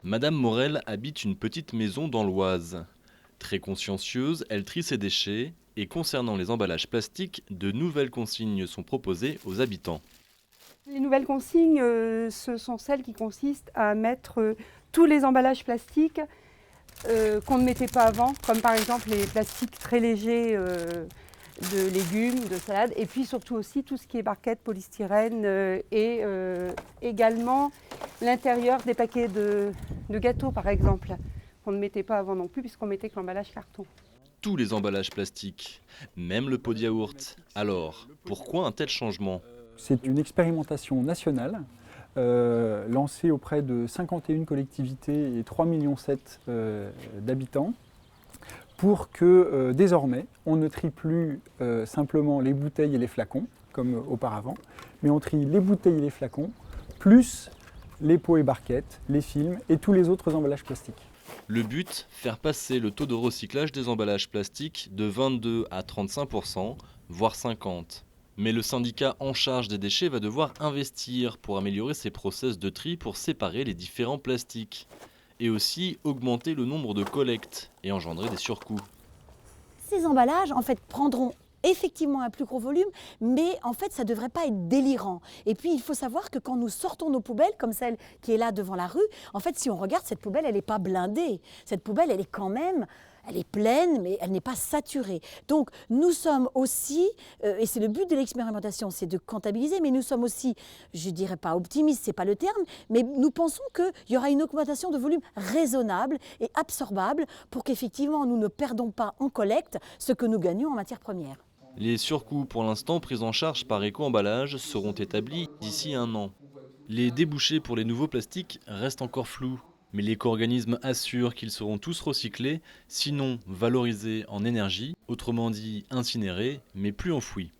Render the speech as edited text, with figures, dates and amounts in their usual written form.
Madame Morel habite une petite maison dans l'Oise. Très consciencieuse, elle trie ses déchets et concernant les emballages plastiques, de nouvelles consignes sont proposées aux habitants. Les nouvelles consignes, ce sont celles qui consistent à mettre tous les emballages plastiques qu'on ne mettait pas avant, comme par exemple les plastiques très légers de légumes, de salades, et puis surtout aussi tout ce qui est barquettes, polystyrène et également l'intérieur des paquets de gâteaux par exemple, qu'on ne mettait pas avant non plus puisqu'on mettait que l'emballage carton. Tous les emballages plastiques, même le pot de yaourt. Alors, pourquoi un tel changement? C'est une expérimentation nationale lancée auprès de 51 collectivités et 3,7 millions d'habitants pour que désormais on ne trie plus simplement les bouteilles et les flacons comme auparavant, mais on trie les bouteilles et les flacons plus les pots et barquettes, les films et tous les autres emballages plastiques. Le but, faire passer le taux de recyclage des emballages plastiques de 22 à 35%, voire 50%. Mais le syndicat en charge des déchets va devoir investir pour améliorer ses process de tri pour séparer les différents plastiques. Et aussi augmenter le nombre de collectes et engendrer des surcoûts. Ces emballages, en fait, prendront effectivement un plus gros volume, mais en fait, ça ne devrait pas être délirant. Et puis, il faut savoir que quand nous sortons nos poubelles, comme celle qui est là devant la rue, en fait, si on regarde, cette poubelle, elle n'est pas blindée. Cette poubelle, elle est quand même... Elle est pleine, mais elle n'est pas saturée. Donc, nous sommes aussi, et c'est le but de l'expérimentation, c'est de comptabiliser, mais nous sommes aussi, je ne dirais pas optimistes, ce n'est pas le terme, mais nous pensons qu'il y aura une augmentation de volume raisonnable et absorbable pour qu'effectivement, nous ne perdons pas en collecte ce que nous gagnons en matière première. Les surcoûts pour l'instant pris en charge par Éco-emballage seront établis d'ici 1 an. Les débouchés pour les nouveaux plastiques restent encore flous, mais l'éco-organisme assure qu'ils seront tous recyclés, sinon valorisés en énergie, autrement dit incinérés, mais plus enfouis.